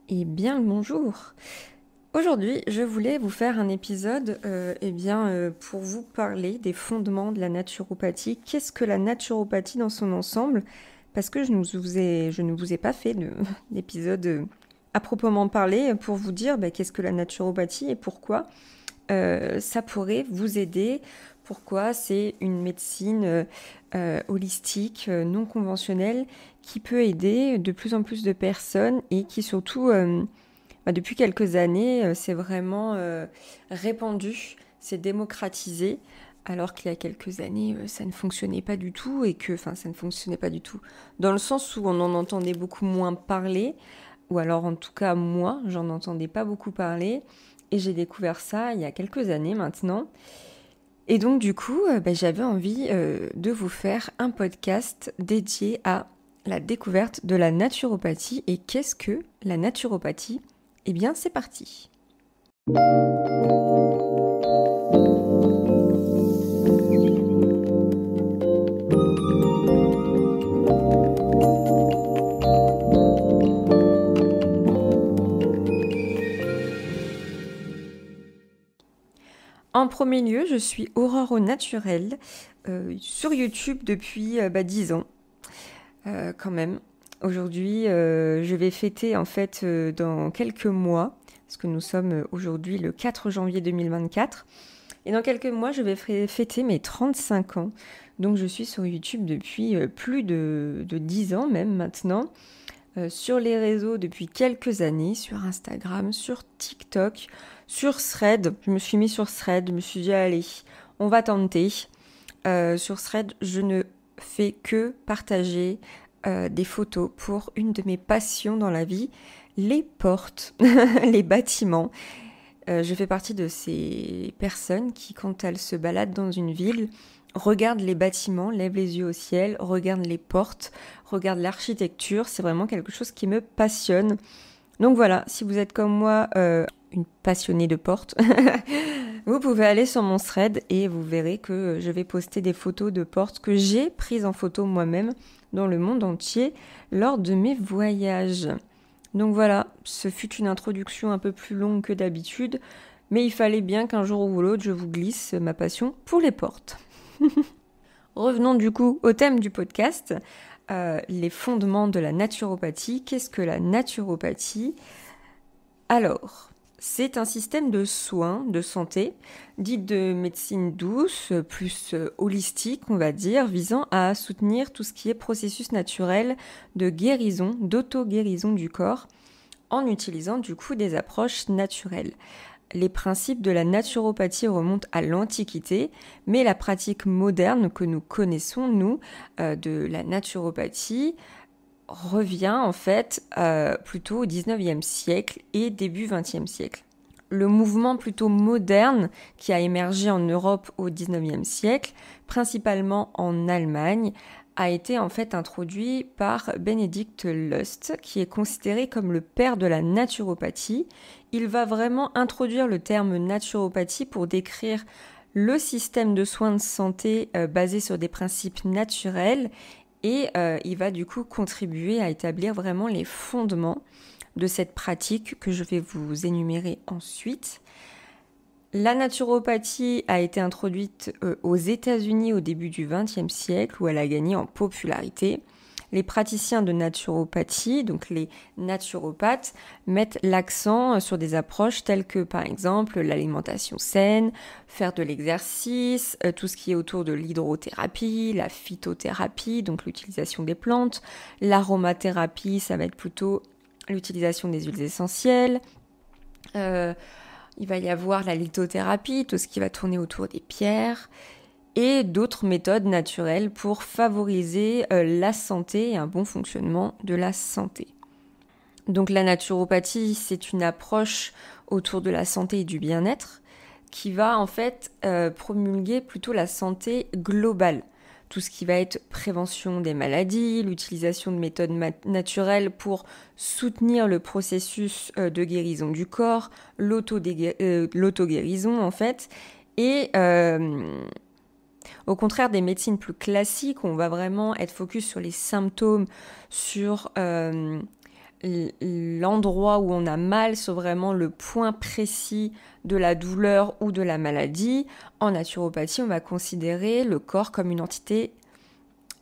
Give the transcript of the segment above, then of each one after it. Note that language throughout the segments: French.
Eh bien, le bonjour. Aujourd'hui, je voulais vous faire un épisode pour vous parler des fondements de la naturopathie. Qu'est-ce que la naturopathie dans son ensemble? Parce que je ne vous ai pas fait d'épisode à proprement parler pour vous dire qu'est-ce que la naturopathie et pourquoi ça pourrait vous aider. Pourquoi c'est une médecine holistique, non conventionnelle, qui peut aider de plus en plus de personnes et qui surtout, depuis quelques années, c'est vraiment répandu, c'est démocratisé, alors qu'il y a quelques années, ça ne fonctionnait pas du tout ça ne fonctionnait pas du tout dans le sens où on en entendait beaucoup moins parler, ou alors en tout cas moi, j'en entendais pas beaucoup parler, et j'ai découvert ça il y a quelques années maintenant. Et donc du coup, j'avais envie de vous faire un podcast dédié à la découverte de la naturopathie. Et qu'est-ce que la naturopathie? Eh bien, c'est parti. En premier lieu, je suis Aurore au naturel sur YouTube depuis 10 ans quand même. Aujourd'hui, je vais fêter en fait dans quelques mois, parce que nous sommes aujourd'hui le 4 janvier 2024. Et dans quelques mois, je vais fêter mes 35 ans. Donc je suis sur YouTube depuis plus de 10 ans même maintenant. Sur les réseaux depuis quelques années, sur Instagram, sur TikTok, sur Thread. Je me suis mis sur Thread, je me suis dit allez, on va tenter. Sur Thread, je ne fais que partager des photos pour une de mes passions dans la vie, les portes, les bâtiments. Je fais partie de ces personnes qui, quand elles se baladent dans une ville, regardent les bâtiments, lèvent les yeux au ciel, regardent les portes, regardent l'architecture. C'est vraiment quelque chose qui me passionne. Donc voilà, si vous êtes comme moi, une passionnée de portes, vous pouvez aller sur mon thread et vous verrez que je vais poster des photos de portes que j'ai prises en photo moi-même dans le monde entier lors de mes voyages. Donc voilà, ce fut une introduction un peu plus longue que d'habitude, mais il fallait bien qu'un jour ou l'autre je vous glisse ma passion pour les portes. Revenons du coup au thème du podcast, les fondements de la naturopathie. Qu'est-ce que la naturopathie? Alors, c'est un système de soins, de santé, dit de médecine douce, plus holistique, on va dire, visant à soutenir tout ce qui est processus naturel de guérison, d'auto-guérison du corps, en utilisant du coup des approches naturelles. Les principes de la naturopathie remontent à l'Antiquité, mais la pratique moderne que nous connaissons, nous, de la naturopathie, revient en fait plutôt au 19e siècle et début 20e siècle. Le mouvement plutôt moderne qui a émergé en Europe au 19e siècle, principalement en Allemagne, a été en fait introduit par Benedict Lust, qui est considéré comme le père de la naturopathie. Il va vraiment introduire le terme naturopathie pour décrire le système de soins de santé basé sur des principes naturels, et il va du coup contribuer à établir vraiment les fondements de cette pratique que je vais vous énumérer ensuite. La naturopathie a été introduite aux États-Unis au début du XXe siècle, où elle a gagné en popularité. Les praticiens de naturopathie, donc les naturopathes, mettent l'accent sur des approches telles que par exemple l'alimentation saine, faire de l'exercice, tout ce qui est autour de l'hydrothérapie, la phytothérapie, donc l'utilisation des plantes, l'aromathérapie, ça va être plutôt l'utilisation des huiles essentielles. Il va y avoir la lithothérapie, tout ce qui va tourner autour des pierres, et d'autres méthodes naturelles pour favoriser la santé et un bon fonctionnement de la santé. Donc la naturopathie, c'est une approche autour de la santé et du bien-être qui va en fait promulguer plutôt la santé globale. Tout ce qui va être prévention des maladies, l'utilisation de méthodes naturelles pour soutenir le processus de guérison du corps, l'auto-guérison en fait, et au contraire des médecines plus classiques, on va vraiment être focus sur les symptômes, sur l'endroit où on a mal sur vraiment le point précis de la douleur ou de la maladie. En naturopathie, on va considérer le corps comme une entité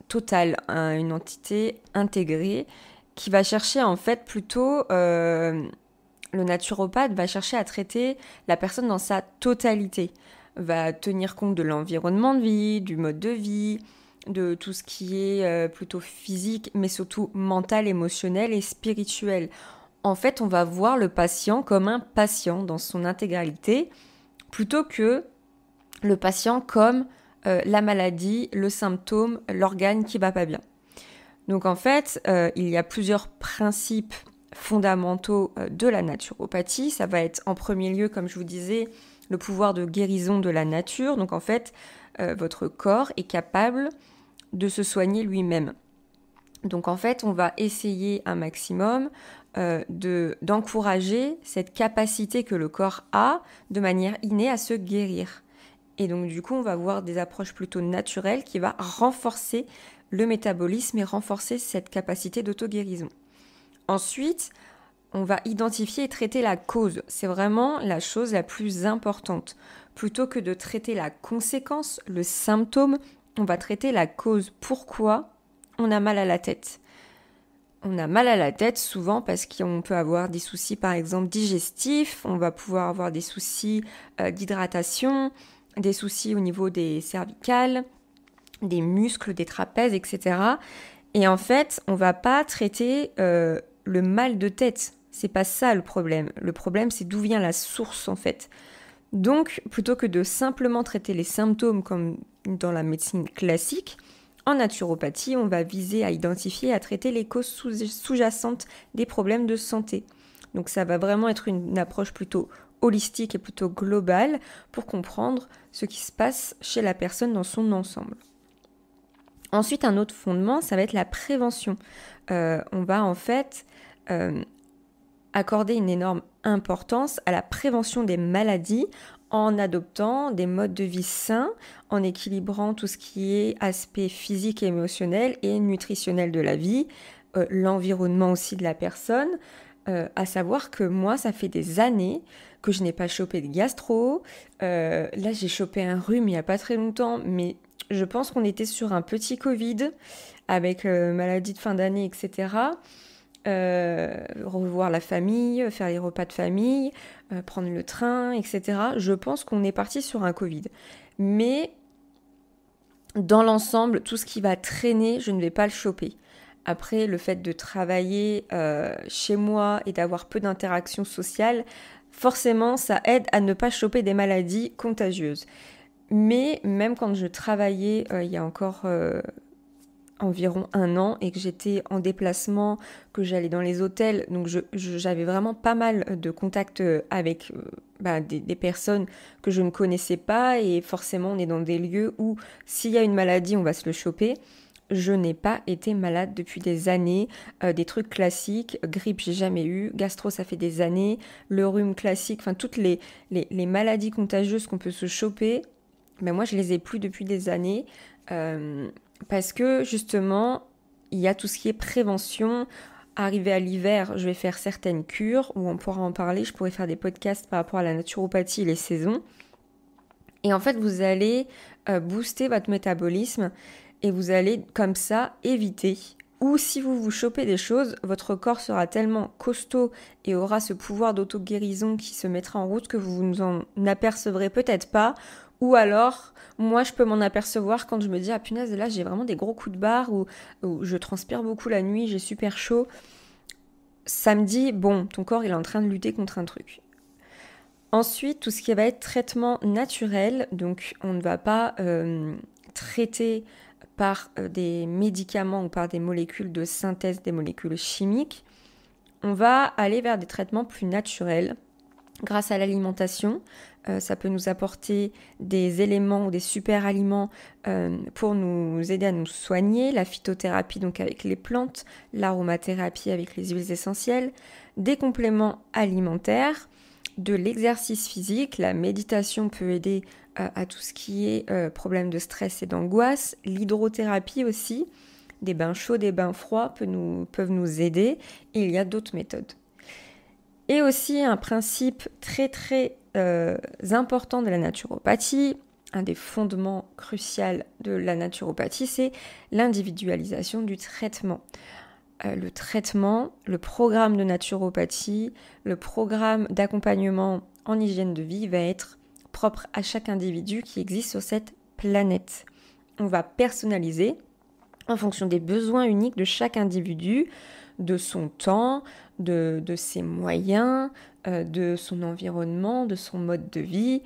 totale, une entité intégrée qui va chercher en fait plutôt... le naturopathe va chercher à traiter la personne dans sa totalité, va tenir compte de l'environnement de vie, du mode de vie, de tout ce qui est plutôt physique, mais surtout mental, émotionnel et spirituel. En fait, on va voir le patient comme un patient dans son intégralité, plutôt que le patient comme la maladie, le symptôme, l'organe qui va pas bien. Donc en fait, il y a plusieurs principes fondamentaux de la naturopathie. Ça va être en premier lieu, comme je vous disais, le pouvoir de guérison de la nature. Donc en fait, votre corps est capable de se soigner lui-même. Donc en fait, on va essayer un maximum d'encourager cette capacité que le corps a de manière innée à se guérir. Et donc du coup, on va avoir des approches plutôt naturelles qui vont renforcer le métabolisme et renforcer cette capacité d'auto-guérison. Ensuite, on va identifier et traiter la cause. C'est vraiment la chose la plus importante. Plutôt que de traiter la conséquence, le symptôme, on va traiter la cause. Pourquoi on a mal à la tête ? On a mal à la tête souvent parce qu'on peut avoir des soucis par exemple digestifs, on va pouvoir avoir des soucis d'hydratation, des soucis au niveau des cervicales, des muscles, des trapèzes, etc. Et en fait, on va pas traiter le mal de tête. C'est pas ça le problème. Le problème, c'est d'où vient la source en fait. Donc, plutôt que de simplement traiter les symptômes comme dans la médecine classique, en naturopathie, on va viser à identifier et à traiter les causes sous-jacentes des problèmes de santé. Donc ça va vraiment être une approche plutôt holistique et plutôt globale pour comprendre ce qui se passe chez la personne dans son ensemble. Ensuite, un autre fondement, ça va être la prévention. On va en fait accorder une énorme importance à la prévention des maladies en adoptant des modes de vie sains, en équilibrant tout ce qui est aspect physique, émotionnel et nutritionnel de la vie, l'environnement aussi de la personne, à savoir que moi, ça fait des années que je n'ai pas chopé de gastro. Là, j'ai chopé un rhume il n'y a pas très longtemps, mais je pense qu'on était sur un petit Covid avec maladie de fin d'année, etc. Revoir la famille, faire les repas de famille, prendre le train, etc. Je pense qu'on est parti sur un Covid. Mais dans l'ensemble, tout ce qui va traîner, je ne vais pas le choper. Après, le fait de travailler chez moi et d'avoir peu d'interactions sociales, forcément, ça aide à ne pas choper des maladies contagieuses. Mais même quand je travaillais il y a encore environ 1 an et que j'étais en déplacement, que j'allais dans les hôtels, donc j'avais vraiment pas mal de contacts avec des personnes que je ne connaissais pas et forcément on est dans des lieux où s'il y a une maladie on va se le choper. Je n'ai pas été malade depuis des années, des trucs classiques, grippe j'ai jamais eu, gastro ça fait des années, le rhume classique, enfin toutes les maladies contagieuses qu'on peut se choper, moi je les ai plus depuis des années, parce que justement il y a tout ce qui est prévention. Arrivé à l'hiver, je vais faire certaines cures où on pourra en parler, je pourrais faire des podcasts par rapport à la naturopathie et les saisons. Et en fait vous allez booster votre métabolisme et vous allez comme ça éviter, ou si vous vous chopez des choses, votre corps sera tellement costaud et aura ce pouvoir d'auto-guérison qui se mettra en route que vous ne vous en apercevrez peut-être pas, ou alors moi je peux m'en apercevoir quand je me dis ah punaise là j'ai vraiment des gros coups de barre ou je transpire beaucoup la nuit, j'ai super chaud. Ça me dit bon ton corps il est en train de lutter contre un truc. Ensuite tout ce qui va être traitement naturel, donc on ne va pas traiter par des médicaments ou par des molécules de synthèse, des molécules chimiques. On va aller vers des traitements plus naturels grâce à l'alimentation. Ça peut nous apporter des éléments ou des super aliments pour nous aider à nous soigner. La phytothérapie donc avec les plantes, l'aromathérapie avec les huiles essentielles, des compléments alimentaires, de l'exercice physique. La méditation peut aider à tout ce qui est problème de stress et d'angoisse, l'hydrothérapie aussi, des bains chauds, des bains froids peuvent nous aider, et il y a d'autres méthodes. Et aussi un principe très très important de la naturopathie, un des fondements cruciaux de la naturopathie, c'est l'individualisation du traitement. Le traitement, le programme de naturopathie, le programme d'accompagnement en hygiène de vie va être propre à chaque individu qui existe sur cette planète. On va personnaliser en fonction des besoins uniques de chaque individu, de son temps, de ses moyens, de son environnement, de son mode de vie.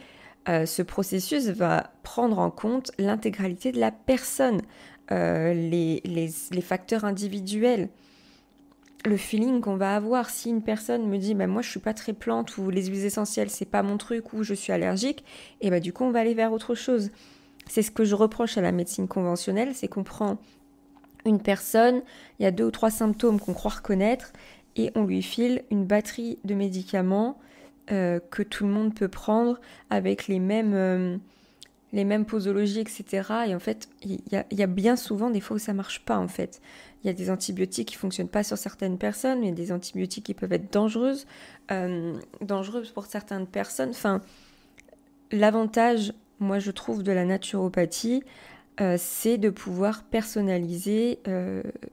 Ce processus va prendre en compte l'intégralité de la personne, les facteurs individuels, le feeling qu'on va avoir. Si une personne me dit moi je suis pas très plante, ou les huiles essentielles c'est pas mon truc, ou je suis allergique, et du coup on va aller vers autre chose. C'est ce que je reproche à la médecine conventionnelle, c'est qu'on prend une personne, il y a 2 ou 3 symptômes qu'on croit reconnaître, et on lui file une batterie de médicaments que tout le monde peut prendre avec les mêmes posologies, etc. Et en fait, il y a bien souvent des fois où ça marche pas, en fait. Il y a des antibiotiques qui fonctionnent pas sur certaines personnes, mais il y a des antibiotiques qui peuvent être dangereuses pour certaines personnes. Enfin, l'avantage, moi je trouve, de la naturopathie, c'est de pouvoir personnaliser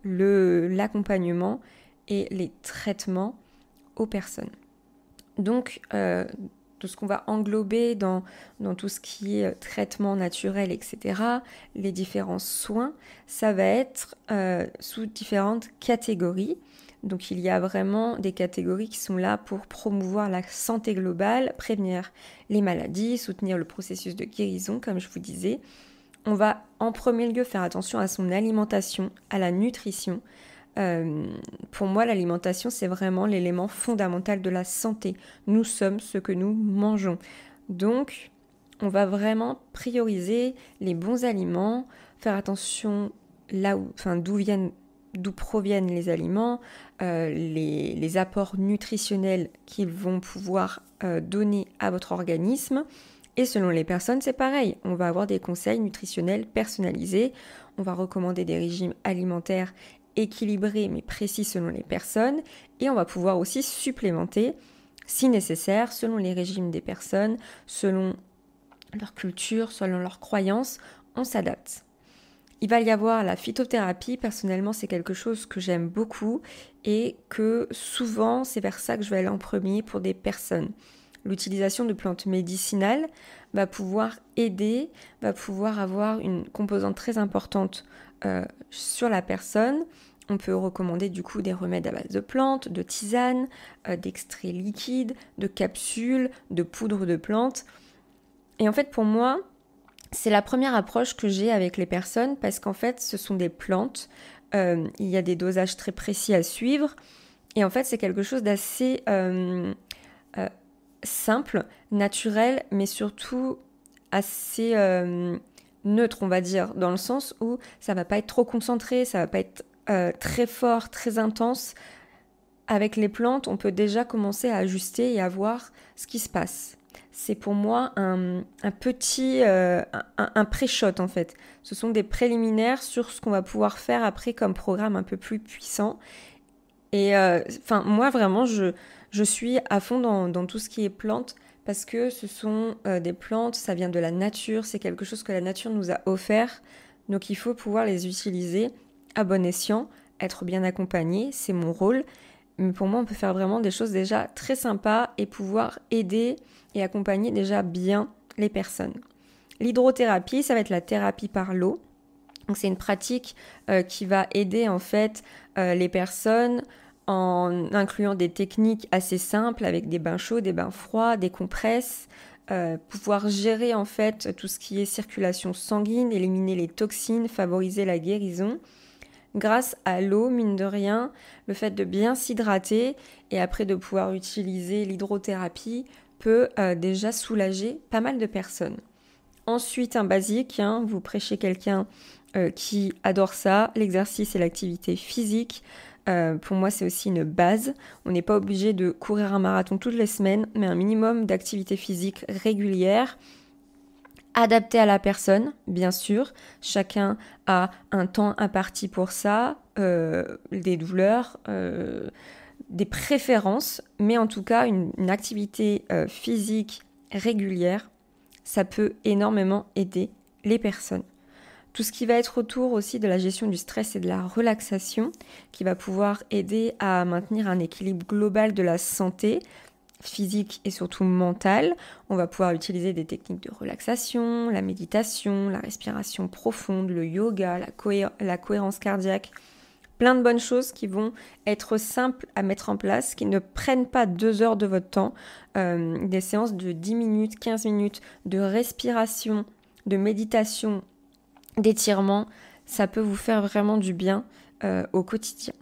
l'accompagnement et les traitements aux personnes. Donc, tout ce qu'on va englober dans tout ce qui est traitement naturel, etc., les différents soins, ça va être sous différentes catégories. Donc, il y a vraiment des catégories qui sont là pour promouvoir la santé globale, prévenir les maladies, soutenir le processus de guérison, comme je vous disais. On va en premier lieu faire attention à son alimentation, à la nutrition. Pour moi, l'alimentation, c'est vraiment l'élément fondamental de la santé. Nous sommes ce que nous mangeons. Donc, on va vraiment prioriser les bons aliments, faire attention d'où proviennent les aliments, les apports nutritionnels qu'ils vont pouvoir donner à votre organisme. Et selon les personnes, c'est pareil. On va avoir des conseils nutritionnels personnalisés. On va recommander des régimes alimentaires équilibrés mais précis selon les personnes. Et on va pouvoir aussi supplémenter, si nécessaire, selon les régimes des personnes, selon leur culture, selon leurs croyances. On s'adapte. Il va y avoir la phytothérapie. Personnellement, c'est quelque chose que j'aime beaucoup et que souvent, c'est vers ça que je vais aller en premier pour des personnes. L'utilisation de plantes médicinales va pouvoir aider, va pouvoir avoir une composante très importante sur la personne. On peut recommander du coup des remèdes à base de plantes, de tisanes, d'extraits liquides, de capsules, de poudre de plantes. Et en fait, pour moi, c'est la première approche que j'ai avec les personnes parce qu'en fait, ce sont des plantes. Il y a des dosages très précis à suivre. Et en fait, c'est quelque chose d'assez simple, naturel, mais surtout assez neutre, on va dire, dans le sens où ça va pas être trop concentré, ça va pas être très fort, très intense. Avec les plantes, on peut déjà commencer à ajuster et à voir ce qui se passe. C'est pour moi un petit pré-shot en fait. Ce sont des préliminaires sur ce qu'on va pouvoir faire après comme programme un peu plus puissant. Et moi vraiment, je suis à fond dans tout ce qui est plantes parce que ce sont des plantes, ça vient de la nature, c'est quelque chose que la nature nous a offert. Donc il faut pouvoir les utiliser à bon escient, être bien accompagné, c'est mon rôle. Mais pour moi, on peut faire vraiment des choses déjà très sympas et pouvoir aider et accompagner déjà bien les personnes. L'hydrothérapie, ça va être la thérapie par l'eau. Donc c'est une pratique qui va aider en fait les personnes en incluant des techniques assez simples avec des bains chauds, des bains froids, des compresses, pouvoir gérer en fait tout ce qui est circulation sanguine, éliminer les toxines, favoriser la guérison. Grâce à l'eau, mine de rien, le fait de bien s'hydrater et après de pouvoir utiliser l'hydrothérapie peut déjà soulager pas mal de personnes. Ensuite, un basique, vous prêchez quelqu'un qui adore ça, l'exercice et l'activité physique. Pour moi, c'est aussi une base. On n'est pas obligé de courir un marathon toutes les semaines, mais un minimum d'activité physique régulière adapté à la personne, bien sûr. Chacun a un temps imparti pour ça, des douleurs, des préférences, mais en tout cas, une activité physique régulière, ça peut énormément aider les personnes. Tout ce qui va être autour aussi de la gestion du stress et de la relaxation, qui va pouvoir aider à maintenir un équilibre global de la santé physique et surtout mentale. On va pouvoir utiliser des techniques de relaxation, la méditation, la respiration profonde, le yoga, la cohérence cardiaque. Plein de bonnes choses qui vont être simples à mettre en place, qui ne prennent pas 2 heures de votre temps. Des séances de 10 minutes, 15 minutes de respiration, de méditation, d'étirement, ça peut vous faire vraiment du bien au quotidien.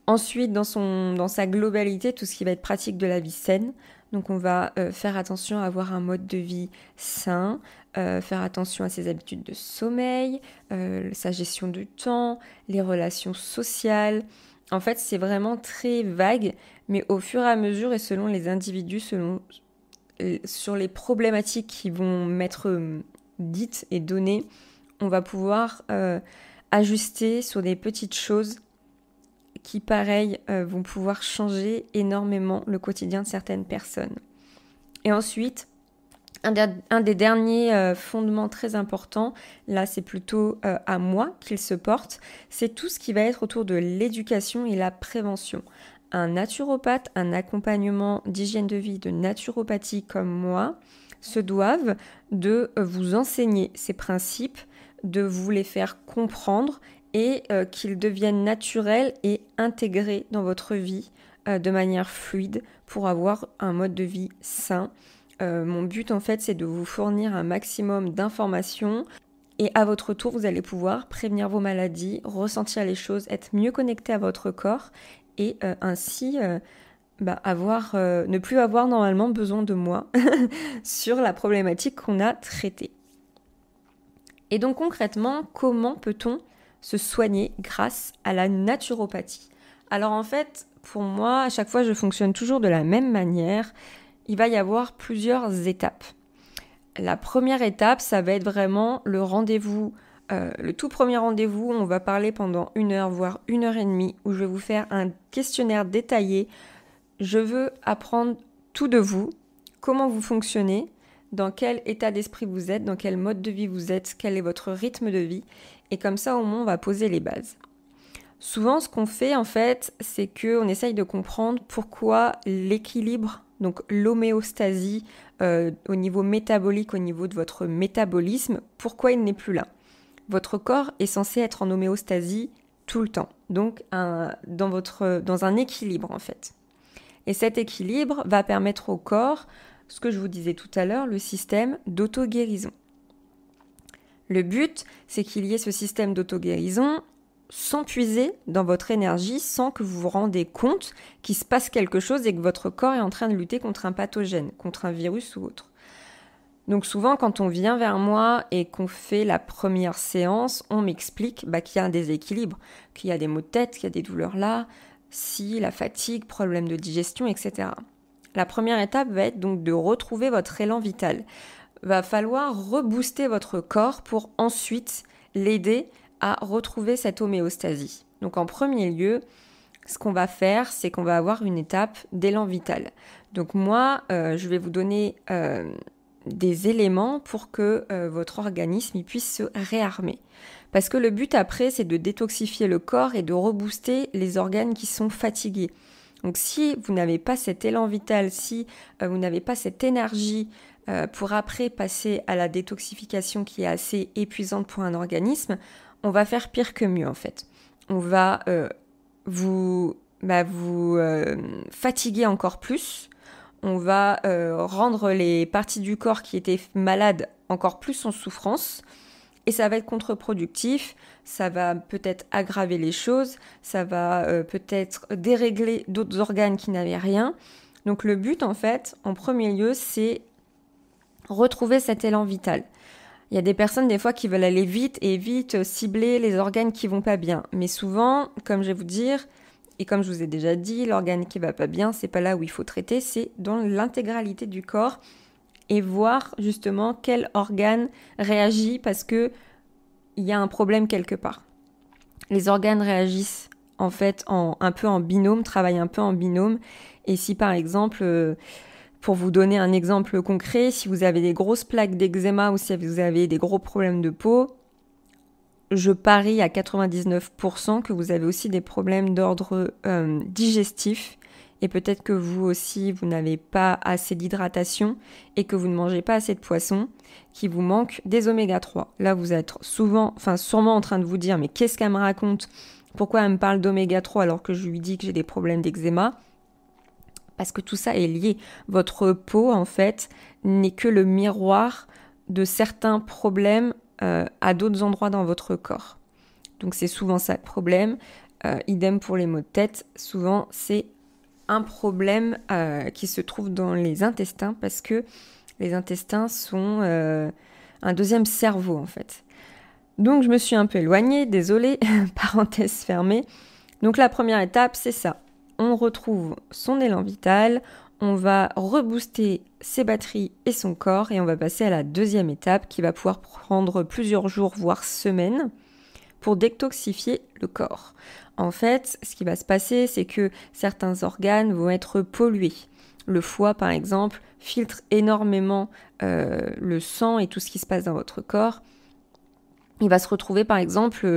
Ensuite, dans sa globalité, tout ce qui va être pratique de la vie saine. Donc on va faire attention à avoir un mode de vie sain, faire attention à ses habitudes de sommeil, sa gestion du temps, les relations sociales. En fait, c'est vraiment très vague, mais au fur et à mesure et selon les individus, sur les problématiques qui vont m'être dites et données, on va pouvoir ajuster sur des petites choses qui, pareil, vont pouvoir changer énormément le quotidien de certaines personnes. Et ensuite, un des derniers fondements très importants, là c'est plutôt à moi qu'il se porte, c'est tout ce qui va être autour de l'éducation et la prévention. Un naturopathe, un accompagnement d'hygiène de vie, de naturopathie comme moi, se doivent de vous enseigner ces principes, de vous les faire comprendre et qu'ils deviennent naturels et intégrés dans votre vie de manière fluide pour avoir un mode de vie sain. Mon but en fait c'est de vous fournir un maximum d'informations et à votre tour vous allez pouvoir prévenir vos maladies, ressentir les choses, être mieux connecté à votre corps et ainsi ne plus avoir normalement besoin de moi sur la problématique qu'on a traitée. Et donc concrètement, comment peut-on se soigner grâce à la naturopathie? Alors en fait, pour moi, à chaque fois, je fonctionne toujours de la même manière. Il va y avoir plusieurs étapes. La première étape, ça va être vraiment le rendez-vous, le tout premier rendez-vous. On va parler pendant 1 heure, voire 1h30, où je vais vous faire un questionnaire détaillé. Je veux apprendre tout de vous, comment vous fonctionnez, dans quel état d'esprit vous êtes, dans quel mode de vie vous êtes, quel est votre rythme de vie. Et comme ça, au moins, on va poser les bases. Souvent, ce qu'on fait, en fait, c'est qu'on essaye de comprendre pourquoi l'équilibre, donc l'homéostasie, au niveau métabolique, au niveau de votre métabolisme, pourquoi il n'est plus là. Votre corps est censé être en homéostasie tout le temps, donc dans un équilibre, en fait. Et cet équilibre va permettre au corps, ce que je vous disais tout à l'heure, le système d'auto-guérison. Le but, c'est qu'il y ait ce système d'auto-guérison sans puiser dans votre énergie, sans que vous vous rendez compte qu'il se passe quelque chose et que votre corps est en train de lutter contre un pathogène, contre un virus ou autre. Donc souvent, quand on vient vers moi et qu'on fait la première séance, on m'explique qu'il y a un déséquilibre, qu'il y a des maux de tête, qu'il y a des douleurs là, la fatigue, problème de digestion, etc. La première étape va être donc de retrouver votre élan vital. Va falloir rebooster votre corps pour ensuite l'aider à retrouver cette homéostasie. Donc en premier lieu, ce qu'on va faire, c'est qu'on va avoir une étape d'élan vital. Donc moi, je vais vous donner des éléments pour que votre organisme puisse se réarmer. Parce que le but après, c'est de détoxifier le corps et de rebooster les organes qui sont fatigués. Donc si vous n'avez pas cet élan vital, si vous n'avez pas cette énergie pour après passer à la détoxification qui est assez épuisante pour un organisme, on va faire pire que mieux en fait. On va vous fatiguer encore plus, on va rendre les parties du corps qui étaient malades encore plus en souffrance et ça va être contre-productif, ça va peut-être aggraver les choses, ça va peut-être dérégler d'autres organes qui n'avaient rien. Donc le but en fait, en premier lieu, c'est retrouver cet élan vital. Il y a des personnes des fois qui veulent aller vite et vite cibler les organes qui vont pas bien. Mais souvent, comme je vais vous dire, et comme je vous ai déjà dit, l'organe qui va pas bien, c'est pas là où il faut traiter, c'est dans l'intégralité du corps. et voir justement quel organe réagit parce que il y a un problème quelque part. Les organes réagissent en fait un peu en binôme, travaillent un peu en binôme. Et si par exemple, pour vous donner un exemple concret, si vous avez des grosses plaques d'eczéma ou si vous avez des gros problèmes de peau, je parie à 99% que vous avez aussi des problèmes d'ordre digestif. Et peut-être que vous aussi, vous n'avez pas assez d'hydratation et que vous ne mangez pas assez de poisson, qu'il vous manque des oméga 3. Là, vous êtes sûrement en train de vous dire, mais qu'est-ce qu'elle me raconte? Pourquoi elle me parle d'oméga 3 alors que je lui dis que j'ai des problèmes d'eczéma? Parce que tout ça est lié. Votre peau, en fait, n'est que le miroir de certains problèmes à d'autres endroits dans votre corps. Donc c'est souvent ça le problème. Idem pour les maux de tête. Souvent, c'est un problème qui se trouve dans les intestins parce que les intestins sont un deuxième cerveau en fait. Donc je me suis un peu éloignée, désolée, parenthèse fermée. Donc la première étape, c'est ça. On retrouve son élan vital, on va rebooster ses batteries et son corps et on va passer à la deuxième étape qui va pouvoir prendre plusieurs jours, voire semaines pour détoxifier le corps. En fait, ce qui va se passer, c'est que certains organes vont être pollués. Le foie, par exemple, filtre énormément le sang et tout ce qui se passe dans votre corps. Il va se retrouver, par exemple,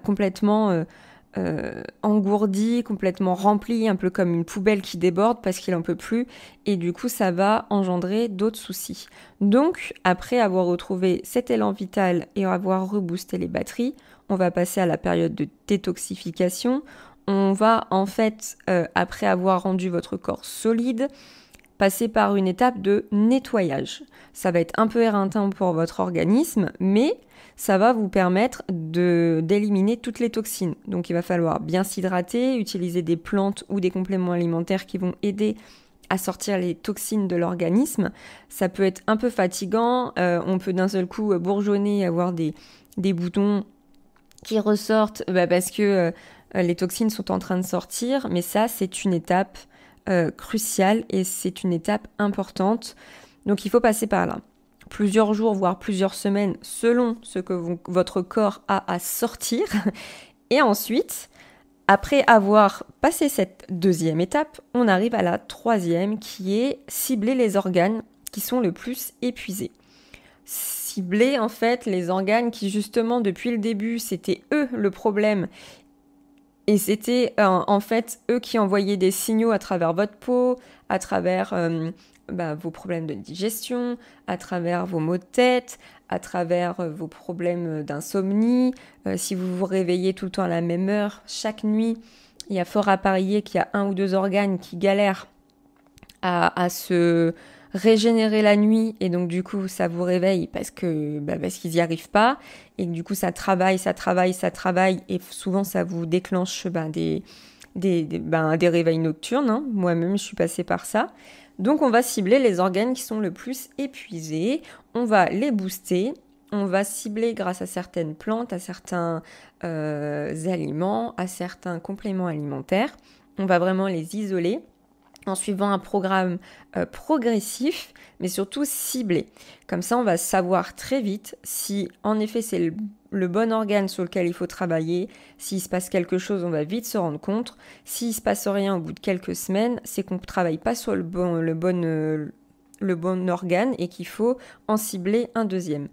complètement engourdi, complètement rempli, un peu comme une poubelle qui déborde parce qu'il n'en peut plus. Et du coup, ça va engendrer d'autres soucis. Donc, après avoir retrouvé cet élan vital et avoir reboosté les batteries, on va passer à la période de détoxification. On va en fait, après avoir rendu votre corps solide, passer par une étape de nettoyage. Ça va être un peu éreintant pour votre organisme, mais ça va vous permettre d'éliminer toutes les toxines. Donc il va falloir bien s'hydrater, utiliser des plantes ou des compléments alimentaires qui vont aider à sortir les toxines de l'organisme. Ça peut être un peu fatigant, on peut d'un seul coup bourgeonner, avoir des boutons qui ressortent parce que les toxines sont en train de sortir, mais ça c'est une étape cruciale et c'est une étape importante. Donc il faut passer par là. Plusieurs jours, voire plusieurs semaines, selon ce que votre corps a à sortir. Et ensuite, après avoir passé cette deuxième étape, on arrive à la troisième qui est cibler les organes qui sont le plus épuisés. Cibler en fait les organes qui justement depuis le début c'était eux le problème et c'était en fait eux qui envoyaient des signaux à travers votre peau, à travers vos problèmes de digestion, à travers vos maux de tête, à travers vos problèmes d'insomnie. Si vous vous réveillez tout le temps à la même heure, chaque nuit, il y a fort à parier qu'il y a un ou deux organes qui galèrent à se régénérer la nuit et donc du coup ça vous réveille parce qu'ils n'y arrivent pas et du coup ça travaille et souvent ça vous déclenche des réveils nocturnes. Hein. Moi-même je suis passée par ça. Donc on va cibler les organes qui sont le plus épuisés, on va les booster, on va cibler grâce à certaines plantes, à certains aliments, à certains compléments alimentaires, on va vraiment les isoler en suivant un programme progressif, mais surtout ciblé. Comme ça, on va savoir très vite si, en effet, c'est le bon organe sur lequel il faut travailler. S'il se passe quelque chose, on va vite se rendre compte. S'il ne se passe rien au bout de quelques semaines, c'est qu'on ne travaille pas sur le bon organe et qu'il faut en cibler un deuxième.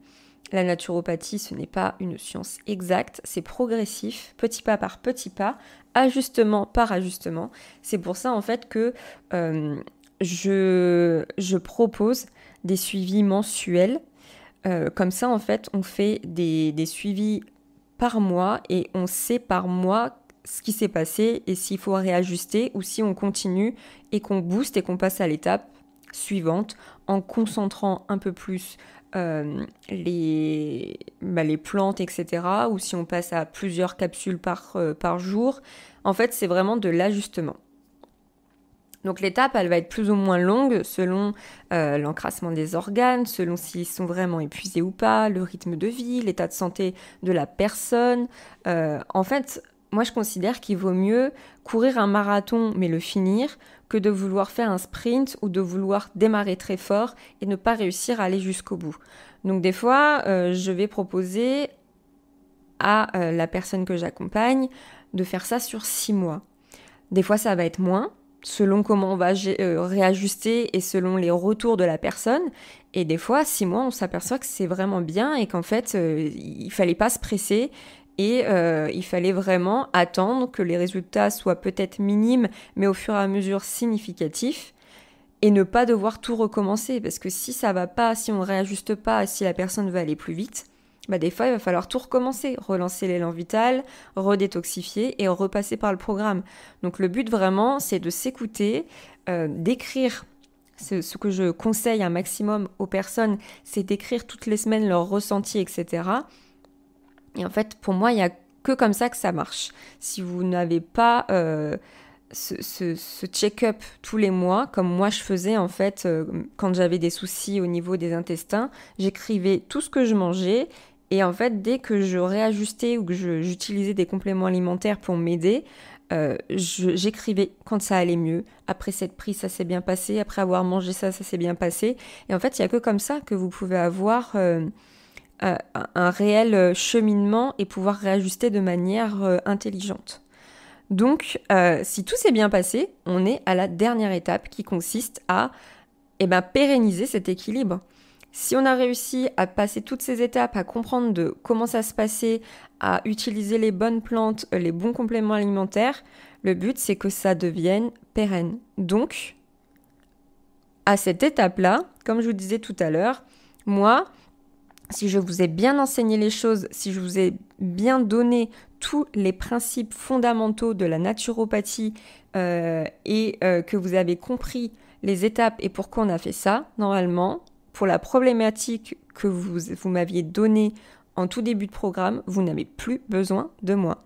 La naturopathie, ce n'est pas une science exacte, c'est progressif, petit pas par petit pas, ajustement par ajustement. C'est pour ça en fait que je propose des suivis mensuels. Comme ça en fait on fait des suivis par mois et on sait par mois ce qui s'est passé et s'il faut réajuster ou si on continue et qu'on booste et qu'on passe à l'étape suivante en concentrant un peu plus les plantes, etc. Ou si on passe à plusieurs capsules par jour. En fait, c'est vraiment de l'ajustement. Donc l'étape, elle va être plus ou moins longue selon l'encrassement des organes, selon s'ils sont vraiment épuisés ou pas, le rythme de vie, l'état de santé de la personne. En fait, moi je considère qu'il vaut mieux courir un marathon mais le finir que de vouloir faire un sprint ou de vouloir démarrer très fort et ne pas réussir à aller jusqu'au bout. Donc des fois, je vais proposer à la personne que j'accompagne de faire ça sur 6 mois. Des fois, ça va être moins, selon comment on va réajuster et selon les retours de la personne. Et des fois, 6 mois, on s'aperçoit que c'est vraiment bien et qu'en fait, il fallait pas se presser et il fallait vraiment attendre que les résultats soient peut-être minimes, mais au fur et à mesure significatifs, et ne pas devoir tout recommencer. Parce que si ça va pas, si on ne réajuste pas, si la personne veut aller plus vite, des fois, il va falloir tout recommencer, relancer l'élan vital, redétoxifier et repasser par le programme. Donc le but vraiment, c'est de s'écouter, d'écrire. Ce que je conseille un maximum aux personnes, c'est d'écrire toutes les semaines leurs ressentis, etc. Et en fait, pour moi, il n'y a que comme ça que ça marche. Si vous n'avez pas ce check-up tous les mois, comme moi je faisais en fait, quand j'avais des soucis au niveau des intestins, j'écrivais tout ce que je mangeais. Et en fait, dès que je réajustais ou que j'utilisais des compléments alimentaires pour m'aider, j'écrivais quand ça allait mieux. Après cette prise, ça s'est bien passé. Après avoir mangé ça, ça s'est bien passé. Et en fait, il n'y a que comme ça que vous pouvez avoir un réel cheminement et pouvoir réajuster de manière intelligente. Donc, si tout s'est bien passé, on est à la dernière étape qui consiste à pérenniser cet équilibre. Si on a réussi à passer toutes ces étapes, à comprendre de comment ça se passait, à utiliser les bonnes plantes, les bons compléments alimentaires, le but c'est que ça devienne pérenne. Donc, à cette étape-là, comme je vous disais tout à l'heure, moi, si je vous ai bien enseigné les choses, si je vous ai bien donné tous les principes fondamentaux de la naturopathie et que vous avez compris les étapes et pourquoi on a fait ça, normalement, pour la problématique que vous m'aviez donnée en tout début de programme, vous n'avez plus besoin de moi.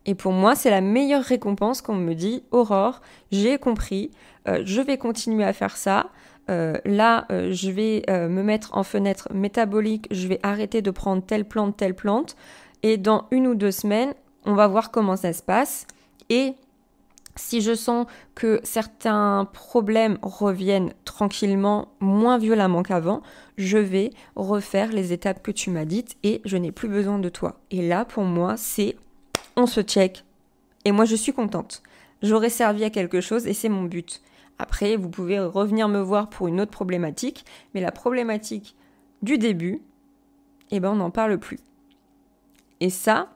Et pour moi, c'est la meilleure récompense qu'on me dit « Aurore, j'ai compris, je vais continuer à faire ça. Je vais me mettre en fenêtre métabolique, je vais arrêter de prendre telle plante. Et dans 1 ou 2 semaines, on va voir comment ça se passe. Et si je sens que certains problèmes reviennent tranquillement, moins violemment qu'avant, je vais refaire les étapes que tu m'as dites et je n'ai plus besoin de toi. » Et là, pour moi, c'est on se check. Et moi, je suis contente. J'aurais servi à quelque chose et c'est mon but. Après, vous pouvez revenir me voir pour une autre problématique, mais la problématique du début, on n'en parle plus. Et ça,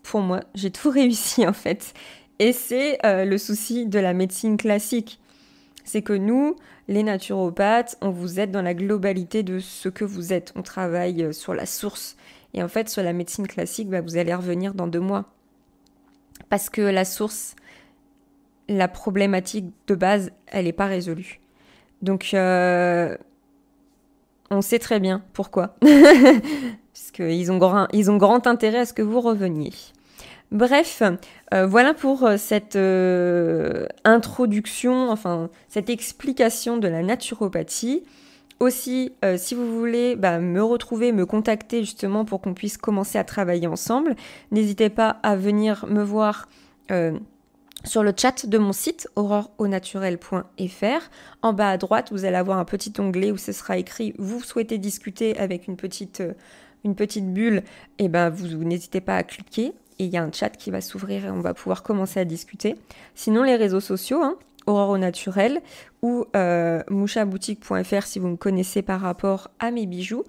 pour moi, j'ai tout réussi en fait. Et c'est le souci de la médecine classique. C'est que nous, les naturopathes, on vous aide dans la globalité de ce que vous êtes. On travaille sur la source. Et en fait, sur la médecine classique, vous allez revenir dans 2 mois. Parce que la source, la problématique de base, elle n'est pas résolue. Donc, on sait très bien pourquoi. Parce qu'ils ont grand intérêt à ce que vous reveniez. Bref, voilà pour cette introduction, enfin cette explication de la naturopathie. Aussi, si vous voulez me retrouver, me contacter justement pour qu'on puisse commencer à travailler ensemble, n'hésitez pas à venir me voir sur le chat de mon site auroreaunaturel.fr. En bas à droite, vous allez avoir un petit onglet où ce sera écrit « Vous souhaitez discuter » avec une petite bulle. Et vous n'hésitez pas à cliquer. Et il y a un chat qui va s'ouvrir et on va pouvoir commencer à discuter. Sinon, les réseaux sociaux, Aurore au Naturel ou mouchaboutique.fr si vous me connaissez par rapport à mes bijoux.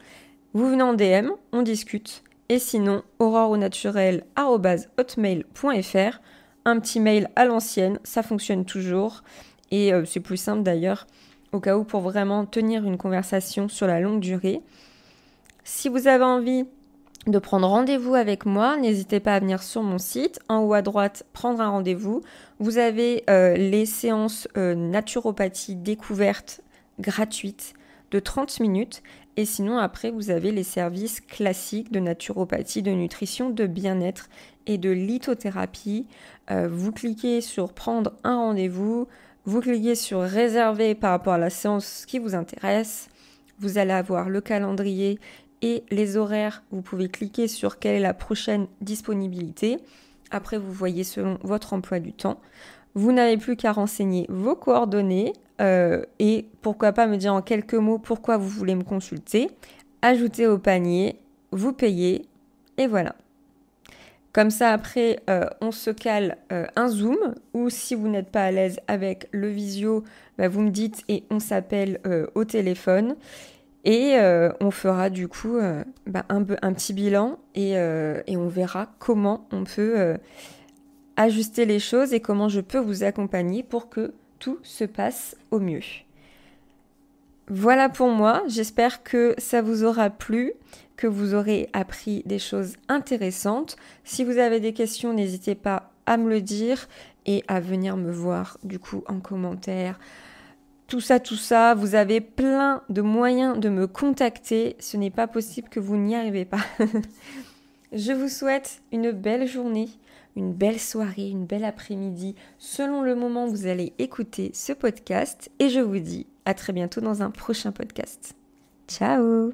Vous venez en DM, on discute. Et sinon, auroreaunaturel@hotmail.fr. Un petit mail à l'ancienne, ça fonctionne toujours. Et c'est plus simple d'ailleurs, au cas où pour vraiment tenir une conversation sur la longue durée. Si vous avez envie de prendre rendez-vous avec moi, n'hésitez pas à venir sur mon site. En haut à droite, prendre un rendez-vous. Vous avez les séances naturopathie découverte gratuites de 30 minutes. Et sinon, après, vous avez les services classiques de naturopathie, de nutrition, de bien-être et de lithothérapie. Vous cliquez sur prendre un rendez-vous. Vous cliquez sur réserver par rapport à la séance qui vous intéresse. Vous allez avoir le calendrier et les horaires. Vous pouvez cliquer sur quelle est la prochaine disponibilité. Après, vous voyez selon votre emploi du temps. Vous n'avez plus qu'à renseigner vos coordonnées et pourquoi pas me dire en quelques mots pourquoi vous voulez me consulter. Ajoutez au panier, vous payez et voilà. Comme ça, après, on se cale un Zoom ou si vous n'êtes pas à l'aise avec le visio, vous me dites et on s'appelle au téléphone. Et on fera du coup un petit bilan et on verra comment on peut ajuster les choses et comment je peux vous accompagner pour que tout se passe au mieux. Voilà pour moi, j'espère que ça vous aura plu, que vous aurez appris des choses intéressantes. Si vous avez des questions, n'hésitez pas à me le dire et à venir me voir du coup en commentaire. Tout ça, vous avez plein de moyens de me contacter. Ce n'est pas possible que vous n'y arrivez pas. Je vous souhaite une belle journée, une belle soirée, une belle après-midi, selon le moment où vous allez écouter ce podcast. Et je vous dis à très bientôt dans un prochain podcast. Ciao!